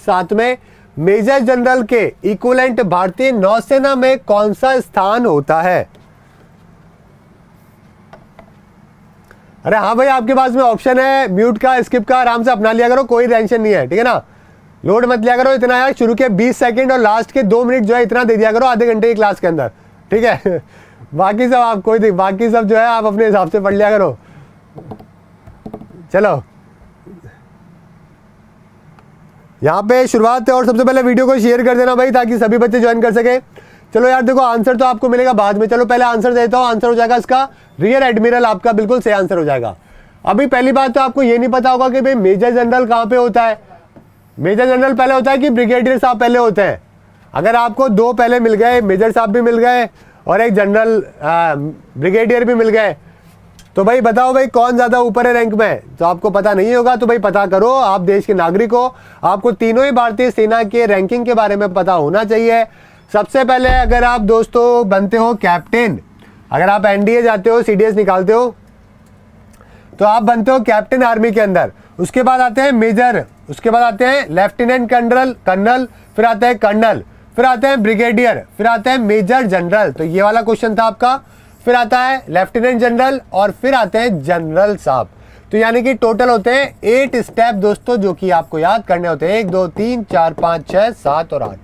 साथ में major general के इक्विवेलेंट भारतीय नौसेना में कौन सा स्थान होता है? अरे हाँ भाई, आपके पास में ऑप्शन है म्यूट का, स्किप का, आराम से अपना लिया करो, कोई टेंशन नहीं है, ठीक है ना। लोड मत लिया करो इतना यार, शुरू के 20 सेकंड और लास्ट के 2 मिनट जो है इतना दे दिया करो आधे घंटे की क्लास के अंदर, ठीक है। बाकी सब आप बाकी सब जो है आप अपने हिसाब से पढ़ लिया करो। चलो यहाँ पे शुरुआत है, और सबसे पहले वीडियो को शेयर कर देना भाई ताकि सभी बच्चे ज्वाइन कर सके। चलो यार देखो, आंसर तो आपको मिलेगा बाद में, चलो पहले आंसर देता हूँ। आंसर हो जाएगा इसका रियर एडमिरल, आपका बिल्कुल सही आंसर हो जाएगा। अभी पहली बात तो आपको ये नहीं पता होगा कि भाई मेजर जनरल कहाँ पे होता है। मेजर जनरल पहले होता है कि ब्रिगेडियर साहब पहले होते हैं? अगर आपको 2 पहले मिल गए, मेजर साहब भी मिल गए और एक जनरल ब्रिगेडियर भी मिल गए, तो भाई बताओ भाई कौन ज्यादा ऊपर है रैंक में? तो आपको पता नहीं होगा तो भाई पता करो, आप देश के नागरिक हो, आपको तीनों ही भारतीय सेना के रैंकिंग के बारे में पता होना चाहिए। सबसे पहले अगर आप दोस्तों बनते हो कैप्टन, अगर आप एनडीए जाते हो, सीडीएस निकालते हो, तो आप बनते हो कैप्टन आर्मी के अंदर। उसके बाद आते हैं मेजर, उसके बाद आते हैं लेफ्टिनेंट कर्नल, फिर आते हैं कर्नल, फिर आते हैं ब्रिगेडियर, फिर आते हैं मेजर जनरल। तो ये वाला क्वेश्चन था आपका। फिर आता है लेफ्टिनेंट जनरल और फिर आते हैं जनरल साहब। तो यानी कि टोटल होते हैं 8 स्टेप दोस्तों, जो कि आपको याद करने होते हैं। 1 2 3 4 5 6 7 और 8,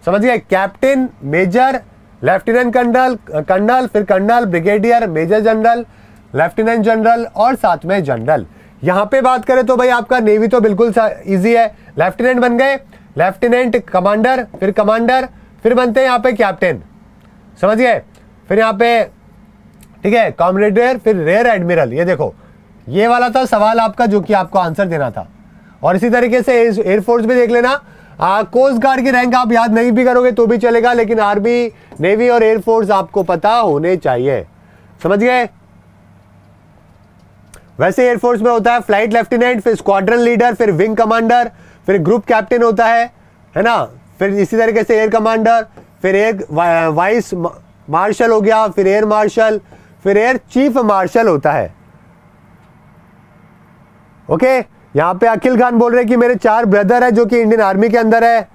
समझ गए? कैप्टन, मेजर, लेफ्टिनेंट कर्नल, फिर colonel, brigadier, major general, lieutenant general और साथ में जनरल। यहाँ पे बात करें तो भाई आपका नेवी तो बिल्कुल इजी है। लेफ्टिनेंट बन गए, लेफ्टिनेंट कमांडर, फिर बनते हैं यहाँ पे कैप्टन, समझ गए? फिर यहाँ पे ठीक है कॉमरेडर, फिर रेयर एडमिरल। ये देखो, ये वाला था सवाल आपका जो कि आपको आंसर देना था। और इसी तरीके से एयरफोर्स में देख लेना, कोस्ट गार्ड की रैंक आप याद नहीं भी करोगे तो भी चलेगा, लेकिन आर्मी, नेवी और एयरफोर्स आपको पता होने चाहिए, समझ गए? वैसे एयरफोर्स में होता है फ्लाइट लेफ्टिनेंट, फिर स्क्वाड्रन लीडर, फिर विंग कमांडर, फिर ग्रुप कैप्टन होता है ना। फिर इसी तरीके से एयर कमांडर, फिर एयर वाइस मार्शल हो गया, फिर एयर मार्शल, फिर एयर चीफ मार्शल होता है। ओके, यहां पे अखिल खान बोल रहे हैं कि मेरे 4 ब्रदर है जो कि इंडियन आर्मी के अंदर है।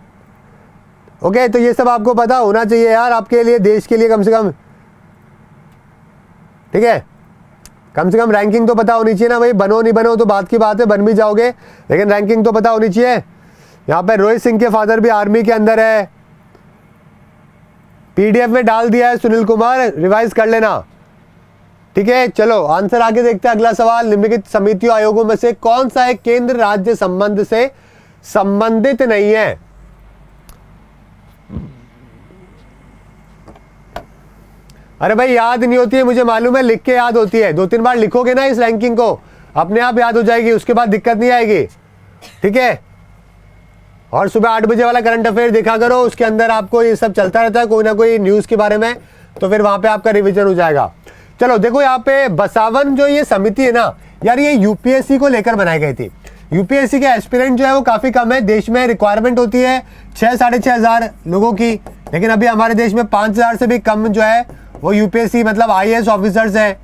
ओके, तो ये सब आपको पता होना चाहिए यार, आपके लिए, देश के लिए कम से कम, ठीक है? कम से कम रैंकिंग तो पता होनी चाहिए ना भाई। बनो नहीं बनो तो बात की बात है, बन भी जाओगे, लेकिन रैंकिंग तो पता होनी चाहिए। यहाँ पे रोहित सिंह के फादर भी आर्मी के अंदर है, पीडीएफ में डाल दिया है सुनील कुमार, रिवाइज कर लेना, ठीक है? चलो आंसर आगे देखते हैं। अगला सवाल, निम्नलिखित समितियों आयोगों में से कौन सा एक केंद्र राज्य संबंध से संबंधित नहीं है? अरे भाई याद नहीं होती है, मुझे मालूम है, लिख के याद होती है। 2-3 बार लिखोगे ना इस रैंकिंग को, अपने आप याद हो जाएगी, उसके बाद दिक्कत नहीं आएगी, ठीक है? और सुबह 8 बजे वाला करंट अफेयर देखा करो, उसके अंदर आपको ये सब चलता रहता है, कोई ना कोई न्यूज के बारे में, तो फिर वहां पे आपका रिवीजन हो जाएगा। चलो देखो, यहाँ पे बसावन जो ये समिति है ना यार, ये यूपीएससी को लेकर बनाई गई थी। यूपीएससी के एस्पिरेंट जो है वो काफी कम है, देश में रिक्वायरमेंट होती है 6-6.5 लोगों की, लेकिन अभी हमारे देश में 5,000 से भी कम जो है वो यूपीएससी मतलब आईएएस ऑफिसर्स हैं,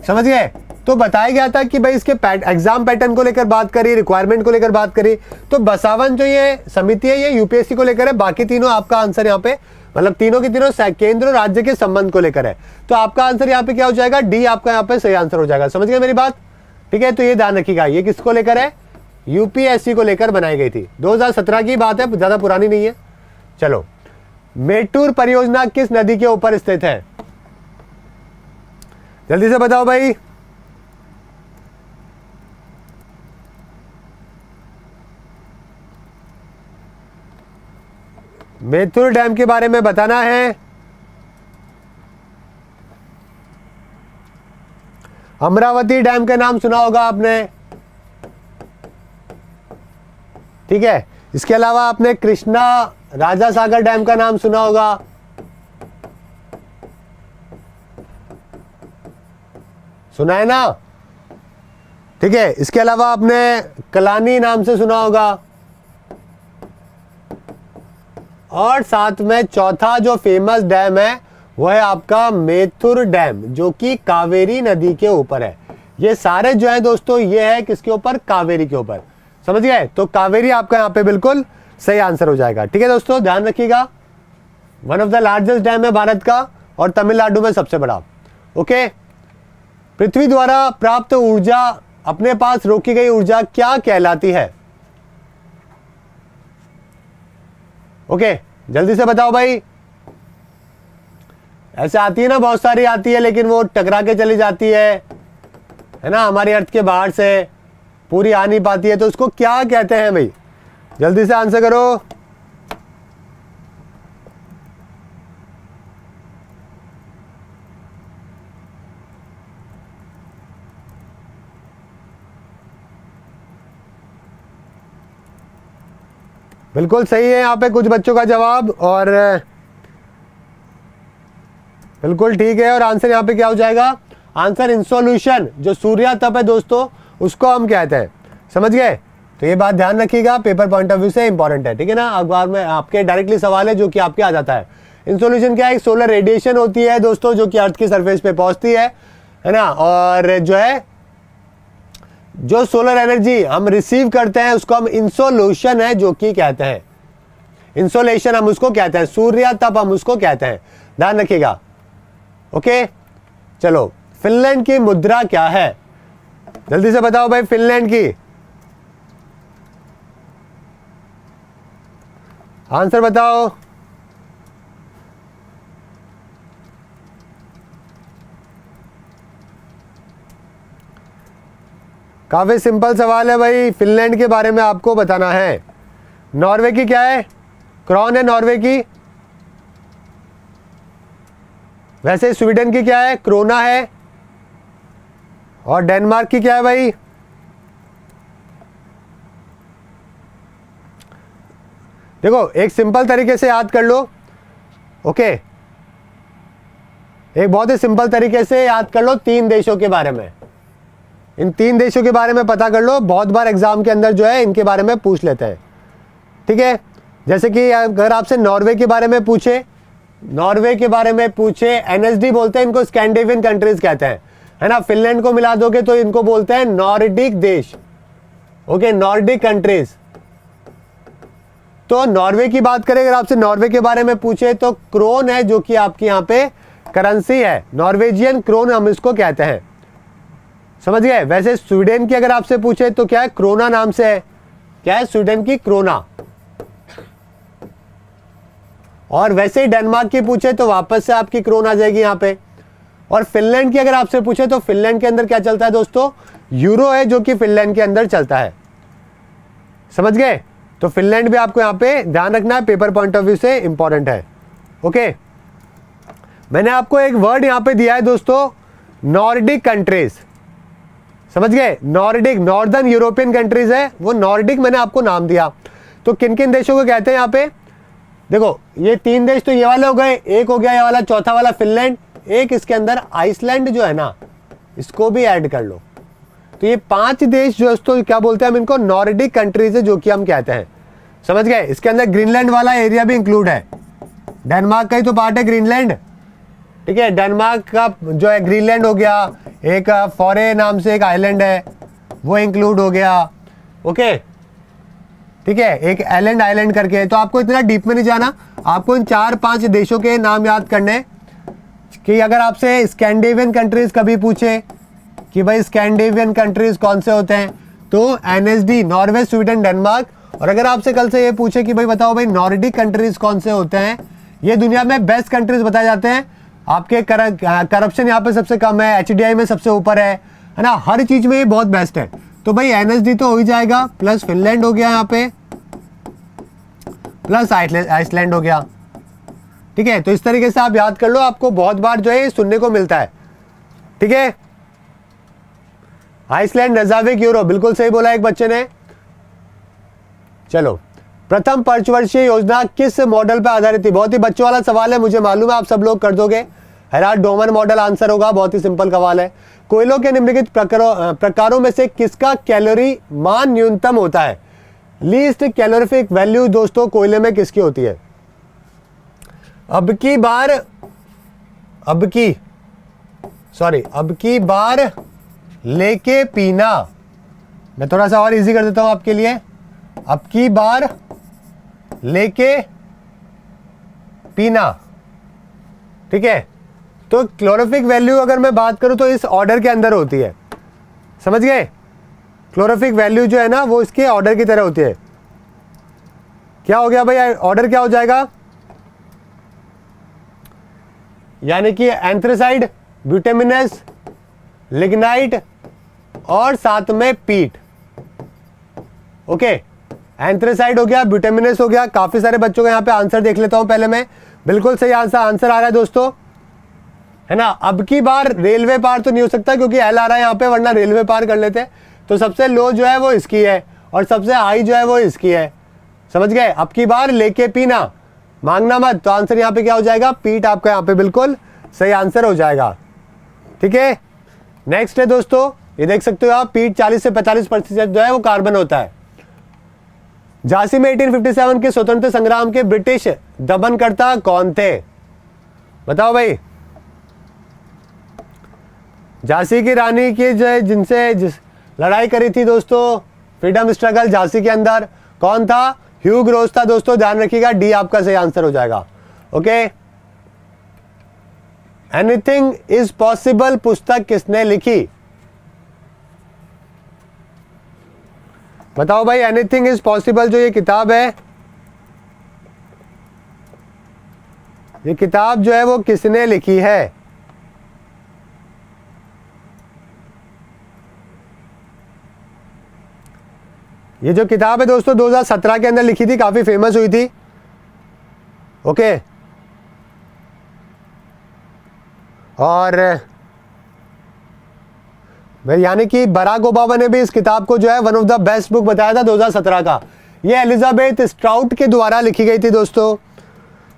समझ गए? तो बताया गया था कि भाई इसके एग्जाम पैटर्न को लेकर बात करी, रिक्वायरमेंट को लेकर बात करी, तो बसावन जो ये समिति है ये यूपीएससी को लेकर है। बाकी तीनों आपका आंसर यहाँ पे मतलब तीनों की तीनों केंद्र और राज्य के संबंध को लेकर है। तो आपका आंसर यहाँ पे क्या हो जाएगा? डी आपका यहाँ पे सही आंसर हो जाएगा, समझ गए मेरी बात? ठीक है, तो ये ध्यान रखिएगा, ये किसको लेकर है? यूपीएससी को लेकर बनाई गई थी, 2017 की बात है, ज्यादा पुरानी नहीं है। चलो, मेट्टूर परियोजना किस नदी के ऊपर स्थित है? जल्दी से बताओ भाई। मेथुर डैम के बारे में बताना है। अमरावती डैम का नाम सुना होगा आपने, ठीक है? इसके अलावा आपने कृष्णा राजा सागर डैम का नाम सुना होगा, सुना है ना? ठीक है, इसके अलावा आपने कलानी नाम से सुना होगा, और साथ में चौथा जो फेमस डैम है वो है आपका मेथुर डैम, जो कि कावेरी नदी के ऊपर है। ये सारे जो है दोस्तों ये है किसके ऊपर? कावेरी के ऊपर, समझ गए? तो कावेरी आपका यहाँ पे बिल्कुल सही आंसर हो जाएगा। ठीक है दोस्तों, ध्यान रखिएगा। One of the largest dam है भारत का और तमिलनाडु में सबसे बड़ा। ओके, पृथ्वी द्वारा प्राप्त ऊर्जा अपने पास रोकी गई ऊर्जा क्या कहलाती है? ओके, जल्दी से बताओ भाई। ऐसे आती है ना, बहुत सारी आती है लेकिन वो टकरा के चली जाती है ना, हमारी अर्थ के बाहर से पूरी आ नहीं पाती है, तो उसको क्या कहते हैं भाई? जल्दी से आंसर करो। बिल्कुल सही है यहाँ पे कुछ बच्चों का जवाब, और बिल्कुल ठीक है। और आंसर यहाँ पे क्या हो जाएगा? आंसर इंसोल्यूशन, जो सूर्य तप है दोस्तों, उसको हम कहते हैं। समझ गए? तो ये बात ध्यान रखिएगा, पेपर पॉइंट ऑफ व्यू से इंपॉर्टेंट है। ठीक है ना, अखबार में आपके डायरेक्टली सवाल है जो कि आपके आ जाता है। इंसोल्यूशन क्या है? एक सोलर रेडिएशन होती है दोस्तों जो कि अर्थ की सरफेस पे पहुंचती है ना, और जो है जो सोलर एनर्जी हम रिसीव करते हैं उसको हम इंसोल्यूशन है जो कि कहते हैं। इंसोलेशन हम उसको कहते हैं, सूर्य तप हम उसको कहते हैं। ध्यान रखिएगा। ओके, चलो, फिनलैंड की मुद्रा क्या है? जल्दी से बताओ भाई, फिनलैंड की आंसर बताओ। काफी सिंपल सवाल है भाई, फिनलैंड के बारे में आपको बताना है। नॉर्वे की क्या है? क्रॉन है नॉर्वे की। वैसे स्वीडन की क्या है? क्रोना है। और डेनमार्क की क्या है भाई? देखो, एक सिंपल तरीके से याद कर लो। ओके, एक बहुत ही सिंपल तरीके से याद कर लो 3 देशों के बारे में। इन 3 देशों के बारे में पता कर लो, बहुत बार एग्जाम के अंदर जो है इनके बारे में पूछ लेते हैं। ठीक है, जैसे कि अगर आपसे नॉर्वे के बारे में पूछे, एनएसडी बोलते हैं इनको, स्कैंडिनेवियन कंट्रीज कहते हैं, है ना। फिनलैंड को मिला दोगे तो इनको बोलते हैं नॉर्डिक देश। Okay, Nordic countries. तो नॉर्वे की बात करें, अगर आपसे नॉर्वे के बारे में पूछे तो क्रोन है जो कि आपकी यहाँ पे करेंसी है, नॉर्वेजियन क्रोन हम इसको कहते हैं। समझ गए? वैसे स्वीडन की अगर आपसे पूछे तो क्या है? क्रोना नाम से है। क्या है? स्वीडन की क्रोना। और वैसे ही डेनमार्क की पूछे तो वापस से आपकी क्रोन आ जाएगी यहाँ पे। और फिनलैंड की अगर आपसे पूछे तो फिनलैंड के अंदर क्या चलता है दोस्तों? यूरो है जो कि फिनलैंड के अंदर चलता है। समझ गए? तो फिनलैंड भी आपको यहाँ पे ध्यान रखना है, पेपर पॉइंट ऑफ व्यू से इंपॉर्टेंट है। ओके, मैंने आपको एक वर्ड यहाँ पे दिया है दोस्तों, नॉर्डिक कंट्रीज। समझ गए? नॉर्डिक, नॉर्दर्न यूरोपियन कंट्रीज है वो, नॉर्डिक मैंने आपको नाम दिया। तो किन किन देशों को कहते हैं यहाँ पे? देखो, ये 3 देश तो ये वाले हो गए, एक हो गया ये वाला, चौथा वाला फिनलैंड, एक इसके अंदर आइसलैंड जो है ना, इसको भी ऐड कर लो। तो ये 5 देश जो दोस्तों क्या बोलते हैं हम इनको? नॉर्डिक कंट्रीज है जो कि हम कहते हैं। समझ गए? इसके अंदर ग्रीनलैंड वाला एरिया भी इंक्लूड है, डेनमार्क का ही तो पार्ट है ग्रीनलैंड। ठीक है, डेनमार्क का जो है ग्रीनलैंड हो गया, एक फॉरे नाम से एक आइलैंड है वो इंक्लूड हो गया। ओके, ठीक है, एक एलेंड आइलैंड करके। तो आपको इतना डीप में नहीं जाना, आपको इन 4-5 देशों के नाम याद करने, कि अगर आपसे स्कैंडिनेवियन कंट्रीज कभी पूछे कि भाई स्कैंडिनेवियन कंट्रीज कौन से होते हैं, तो एनएसडी, नॉर्वे, स्वीडन, डेनमार्क। और अगर आपसे कल से ये पूछे कि भाई बताओ भाई नॉर्डिक कंट्रीज कौन से होते हैं, ये दुनिया में बेस्ट कंट्रीज बताए जाते हैं। आपके करप्शन यहाँ पे सबसे कम है, एचडीआई में सबसे ऊपर है ना, हर चीज में ये बहुत बेस्ट है। तो भाई एनएसडी तो हो ही जाएगा, प्लस फिनलैंड हो गया यहाँ पे, प्लस आइसलैंड हो गया। ठीक है, तो इस तरीके से आप याद कर लो, आपको बहुत बार जो है सुनने को मिलता है। ठीक है, आइसलैंड, रेज़ाविक, यूरो, बिल्कुल सही बोला एक बच्चे ने। चलो, प्रथम पंचवर्षीय योजना किस मॉडल पर आधारित थी? बहुत ही बच्चों वाला सवाल है, मुझे मालूम है आप सब लोग कर दोगे। हेराल्ड डोमन मॉडल आंसर होगा, बहुत ही सिंपल सवाल है। कोयलों के निम्नलिखित प्रकारों में से किसका कैलोरी मान न्यूनतम होता है? लीस्ट कैलोरीफिक वैल्यू दोस्तों कोयले में किसकी होती है? अब की बार लेके पीना, मैं थोड़ा सा और इजी कर देता हूं आपके लिए। अब की बार लेके पीना, ठीक है। तो क्लोरोफिक वैल्यू अगर मैं बात करूं तो इस ऑर्डर के अंदर होती है, समझ गए। क्लोरोफिक वैल्यू जो है ना वो इसके ऑर्डर की तरह होती है। क्या हो गया भाई, ऑर्डर क्या हो जाएगा, यानी कि एंथ्रेसाइड, ब्यूटेमिनस, लिग्नाइट और साथ में पीट। ओके, एंथ्रेसाइड हो गया, ब्यूटेमिनस हो गया। काफी सारे बच्चों का यहाँ पे आंसर देख लेता हूं पहले मैं। बिल्कुल सही आंसर आ रहा है दोस्तों, है ना। अब की बार रेलवे पार तो नहीं हो सकता क्योंकि एल आ रहा है यहाँ पे, वरना रेलवे पार कर लेते। तो सबसे लो जो है वो इसकी है और सबसे हाई जो है वो इसकी है, समझ गए। अब की बार लेके पीना, मांगना मत। तो आंसर यहाँ पे क्या हो जाएगा, पीट आपका यहाँ पे बिल्कुल सही आंसर हो जाएगा, ठीक है। नेक्स्ट है दोस्तों, ये देख सकते हो आप, पीट 40 से 45% जो है वो कार्बन होता है। झांसी में 1857 के स्वतंत्रता संग्राम के ब्रिटिश दमनकर्ता कौन थे, बताओ भाई। झांसी की रानी की जो जिनसे लड़ाई करी थी दोस्तों, फ्रीडम स्ट्रगल झांसी के अंदर, कौन था, ह्यूग रोज था दोस्तों, ध्यान रखिएगा। डी आपका सही आंसर हो जाएगा, ओके। एनीथिंग इज पॉसिबल पुस्तक किसने लिखी, बताओ भाई। एनीथिंग इज पॉसिबल जो ये किताब है, ये किताब जो है वो किसने लिखी है, ये जो किताब है दोस्तों 2017 के अंदर लिखी थी, काफी फेमस हुई थी, ओके। और यानी कि बराक ओबामा ने भी इस किताब को जो है one of the best book बताया था 2017 का। ये एलिजाबेथ स्ट्राउट के द्वारा लिखी गई थी दोस्तों,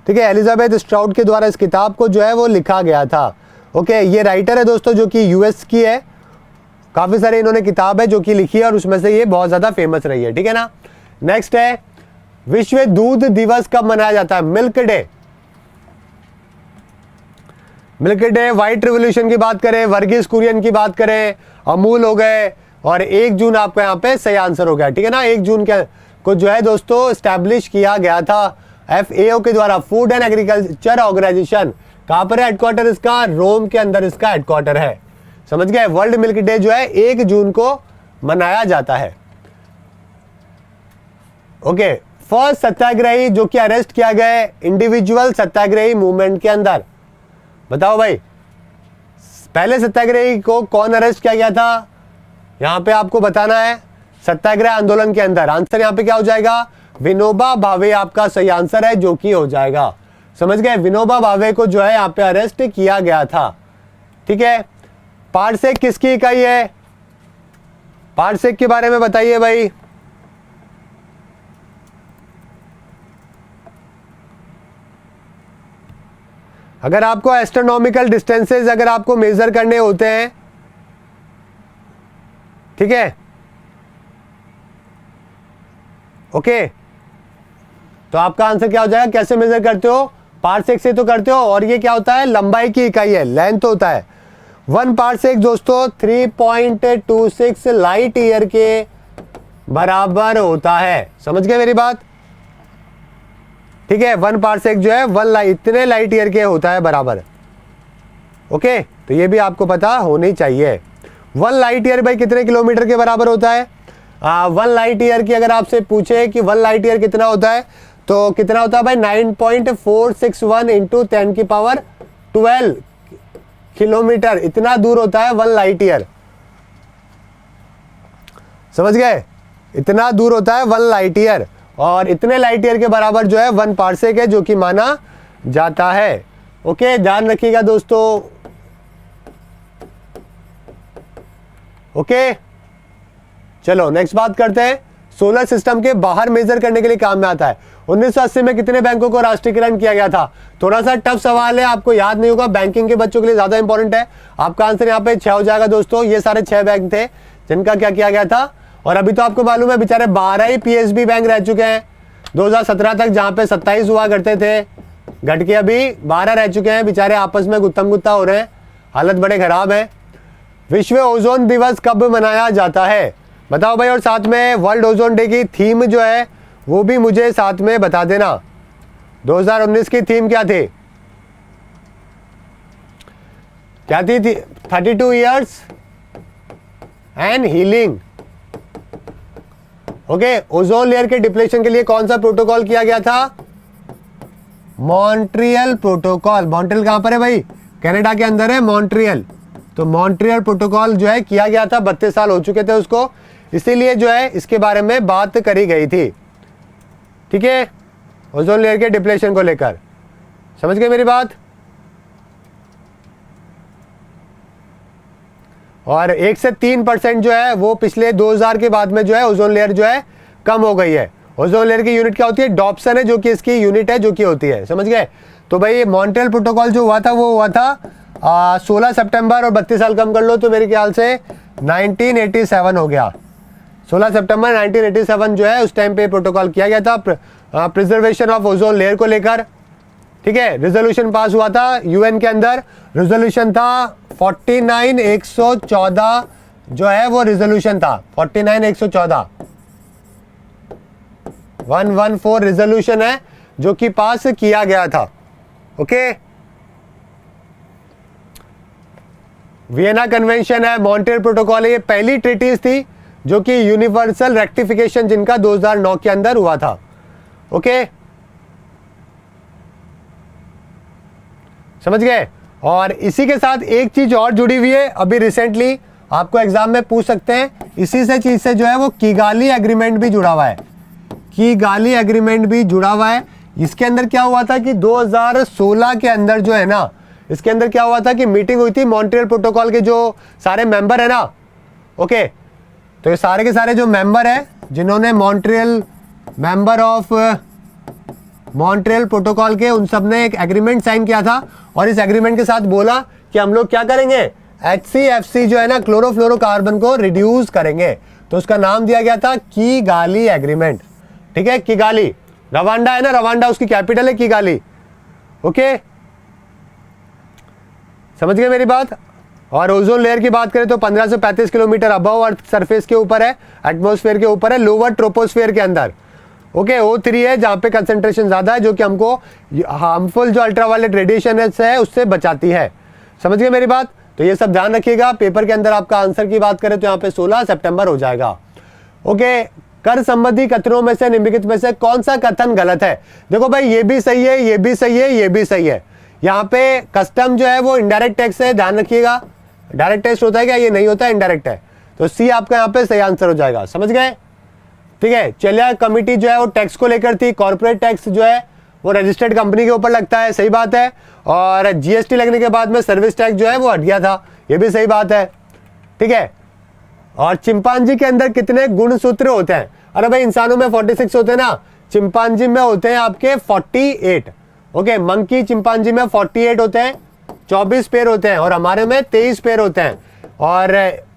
ठीक है। एलिजाबेथ स्ट्राउट के द्वारा इस किताब को जो है वो लिखा गया था, ओके। ये राइटर है दोस्तों जो कि यूएस की है, काफी सारे इन्होंने किताब है जो कि लिखी है और उसमें से ये बहुत ज्यादा फेमस रही है, ठीक है ना। नेक्स्ट है, विश्व दूध दिवस कब मनाया जाता है, milk day. Milk day, white revolution की बात करें, वर्गीस कुरियन की बात करें, अमूल हो गए, और 1 जून आपका यहाँ पे सही आंसर हो गया, ठीक है ना। 1 जून को जो है दोस्तों स्टैब्लिश किया गया था FAO के द्वारा, फूड एंड एग्रीकल्चर ऑर्गेनाइजेशन। कहां पर है हेडक्वार्टर इसका, रोम के अंदर इसका हेडक्वार्टर है, समझ गए। वर्ल्ड मिल्क डे जो है 1 जून को मनाया जाता है, ओके। फर्स्ट सत्याग्रही जो कि अरेस्ट किया गया इंडिविजुअल सत्याग्रही मूवमेंट के अंदर, बताओ भाई। पहले सत्याग्रही को कौन अरेस्ट किया गया था, यहां पे आपको बताना है, सत्याग्रह आंदोलन के अंदर। आंसर यहां पे क्या हो जाएगा, विनोबा भावे आपका सही आंसर है जो कि हो जाएगा, समझ गए। विनोबा भावे को जो है यहाँ पे अरेस्ट किया गया था, ठीक है। पारसेक किसकी इकाई है, पारसेक के बारे में बताइए भाई। अगर आपको एस्ट्रोनॉमिकल डिस्टेंसेस अगर आपको मेजर करने होते हैं, ठीक है, ओके, तो आपका आंसर क्या हो जाएगा, कैसे मेजर करते हो, पारसेक से तो करते हो। और ये क्या होता है, लंबाई की इकाई है, लेंथ होता है। 1 पारसेक दोस्तों 3.26 लाइट ईयर के बराबर होता है, समझ गए मेरी बात, ठीक है। 1 पारसेक जो है 1 लाइट, इतने लाइट ईयर के होता है बराबर, ओके। तो ये भी आपको पता होनी चाहिए। 1 लाइट ईयर भाई कितने किलोमीटर के बराबर होता है, 1 लाइट ईयर की अगर आपसे पूछे कि 1 लाइट ईयर कितना होता है, तो कितना होता है भाई, 9.461 इंटू 10 की पावर 12 किलोमीटर, इतना दूर होता है 1 लाइट ईयर, समझ गए। इतना दूर होता है 1 लाइट ईयर, और इतने लाइट ईयर के बराबर जो है 1 पारसेक है जो कि माना जाता है, ओके। ध्यान रखिएगा दोस्तों, ओके। चलो नेक्स्ट बात करते हैं, सोलर सिस्टम के बाहर मेजर करने के लिए काम में आता है। 1980 में कितने बैंकों को राष्ट्रीयकरण किया गया था, थोड़ा सा टफ सवाल है, आपको याद नहीं होगा, बैंकिंग के बच्चों के लिए ज्यादा इंपॉर्टेंट है। आपका आंसर यहाँ पे 6 हो जाएगा दोस्तों। ये सारे 6 बैंक थे जिनका क्या किया गया था, और अभी तो आपको मालूम है बेचारे 12 ही PSB बैंक रह चुके हैं 2017 तक, जहां पे 27 हुआ करते थे, घट के अभी 12 रह चुके हैं। बेचारे आपस में गुत्थम गुत्ता हो रहे हैं, हालत बड़े खराब है। विश्व ओजोन दिवस कब मनाया जाता है, बताओ भाई। और साथ में वर्ल्ड ओजोन डे की थीम जो है वो भी मुझे साथ में बता देना। 2019 की थीम क्या थी? क्या थी? 32 years and healing. Okay, ozone layer के डिप्लेशन के लिए कौन सा प्रोटोकॉल किया गया था? Montreal protocol. मॉन्ट्रियल कहां पर है भाई? कनाडा के अंदर है मॉन्ट्रियल। तो मॉन्ट्रियल प्रोटोकॉल जो है किया गया था, 32 साल हो चुके थे उसको, इसीलिए जो है इसके बारे में बात करी गई थी। ठीक है, ओजोन लेयर के डिप्लेशन को लेकर। समझ गए मेरी बात? और 1 से 3% जो है वो पिछले 2000 के बाद में जो है ओजोन लेयर जो है कम हो गई है। ओजोन लेयर की यूनिट क्या होती है? डॉप्सन है, जो कि इसकी यूनिट है, जो कि होती है। समझ गए? तो भाई मॉन्ट्रियल प्रोटोकॉल जो हुआ था वो हुआ था 16 सितंबर, और 32 साल कम कर लो तो मेरे ख्याल से 1987 हो गया। 16 सितंबर 1987 जो है उस टाइम पे प्रोटोकॉल किया गया था प्रिजर्वेशन ऑफ ओजोन लेयर को लेकर। ठीक है, रेजोल्यूशन पास हुआ था यूएन के अंदर। रेजोल्यूशन था 49/114 जो है वो रेजोल्यूशन था 49/114 114 रेजोल्यूशन है जो कि पास किया गया था। ओके, वियना कन्वेंशन है, मॉन्ट्रियल प्रोटोकॉल है, ये पहली ट्रीटीज थी जो कि यूनिवर्सल रेक्टिफिकेशन जिनका 2009 के अंदर हुआ था। ओके, समझ गए? और इसी के साथ एक चीज और जुड़ी हुई है, अभी रिसेंटली आपको एग्जाम में पूछ सकते हैं, इसी से चीज से जो है वो किगाली एग्रीमेंट भी जुड़ा हुआ है। किगाली एग्रीमेंट भी जुड़ा हुआ है। इसके अंदर क्या हुआ था कि 2016 के अंदर जो है ना, इसके अंदर क्या हुआ था कि मीटिंग हुई थी मॉन्ट्रियल प्रोटोकॉल के जो सारे मेंबर है ना। ओके, तो ये सारे के सारे जो मेंबर है जिन्होंने Montreal member of Montreal protocol के, उन सब ने एक एग्रीमेंट साइन किया था और इस एग्रीमेंट के साथ बोला कि हम लोग क्या करेंगे, HCFC जो है ना, क्लोरोफ्लोरोकार्बन को रिड्यूस करेंगे। तो उसका नाम दिया गया था किगाली एग्रीमेंट। ठीक है, किगाली, रवांडा है ना, रवांडा उसकी कैपिटल है किगाली। ओके, समझ गए मेरी बात? और ओजोन लेयर की बात करें तो 15 से 35 किलोमीटर अबव अर्थ सरफेस के ऊपर है, एटमॉस्फेयर के ऊपर है, लोअर ट्रोपोस्फेयर के अंदर। ओके, O3 है जहां पे कंसंट्रेशन ज्यादा है, जो कि हमको हार्मफुल जो अल्ट्रावायलेट रेडिएशन है उससे बचाती है। समझ गए मेरी बात? तो ये सब ध्यान रखिएगा। पेपर के अंदर आपका आंसर की बात करें तो यहाँ पे 16 सितंबर हो जाएगा। ओके, कर संबंधी कथनों में से निम्नलिखित में से कौन सा कथन गलत है? देखो भाई, ये भी सही है, ये भी सही है, ये भी सही है। यहाँ पे कस्टम जो है वो इनडायरेक्ट टैक्स है, ध्यान रखिएगा। डायरेक्ट टैक्स होता है क्या? ये नहीं होता है, इनडायरेक्ट है। तो सी आपका यहाँ पे सही आंसर हो जाएगा। समझ गए? ठीक है, चलिए, कमिटी जो है वो टैक्स को लेकर थी। कॉर्पोरेट टैक्स जो है वो रजिस्टर्ड कंपनी के ऊपर लगता है, सही बात है। और GST लगने के बाद में सर्विस टैक्स जो है वो हट गया था, ये भी सही बात है। ठीक है, और चिंपांजी के अंदर कितने गुणसूत्र होते हैं? अरे भाई, इंसानों में 46 होते हैं ना, चिंपांजी में होते हैं आपके 48। ओके, मंकी चिंपांजी में 48 होते हैं, 24 पेयर होते हैं, और हमारे में 23 पेयर होते हैं। और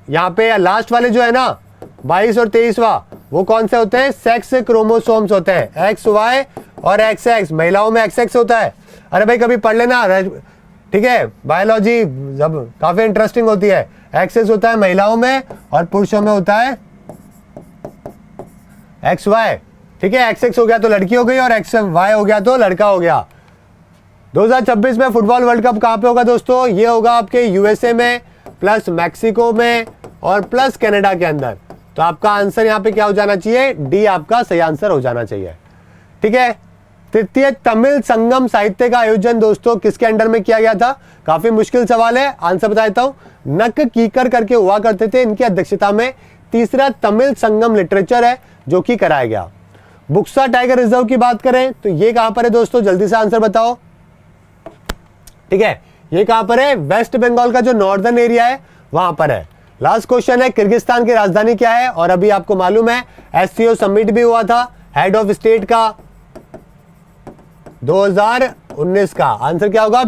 यहाँ पे लास्ट वाले जो है ना, 22 और 23वां, वो कौन से होते हैं? सेक्स क्रोमोसोम्स होते हैं, XY और XX। महिलाओं में XX होता है। अरे भाई, कभी पढ़ लेना, ठीक है, बायोलॉजी जब काफी इंटरेस्टिंग होती है। XX होता है महिलाओं में और पुरुषों में होता है XY। ठीक है, XX हो गया तो लड़की हो गई और XY हो गया तो लड़का हो गया। 2026 में फुटबॉल वर्ल्ड कप कहां पे होगा दोस्तों? ये होगा आपके USA में, प्लस मैक्सिको में और प्लस कनाडा के अंदर। तो आपका आंसर यहाँ पे क्या हो जाना चाहिए? डी आपका सही आंसर हो जाना चाहिए। ठीक है, तृतीय तमिल संगम साहित्य का आयोजन दोस्तों किसके अंडर में किया गया था? काफी मुश्किल सवाल है, आंसर बता देता हूं। नक कीकर करके हुआ करते थे, इनकी अध्यक्षता में तीसरा तमिल संगम लिटरेचर है जो कि कराया गया। बुक्सा टाइगर रिजर्व की बात करें तो ये कहां पर है दोस्तों? जल्दी से आंसर बताओ। ठीक है, ये कहां पर है? वेस्ट बंगाल का जो नॉर्दर्न एरिया है वहां पर है। लास्ट क्वेश्चन है, किर्गिस्तान की राजधानी क्या है? और अभी आपको मालूम है SCO समिट भी हुआ था हेड ऑफ स्टेट का 2019 का। आंसर क्या होगा?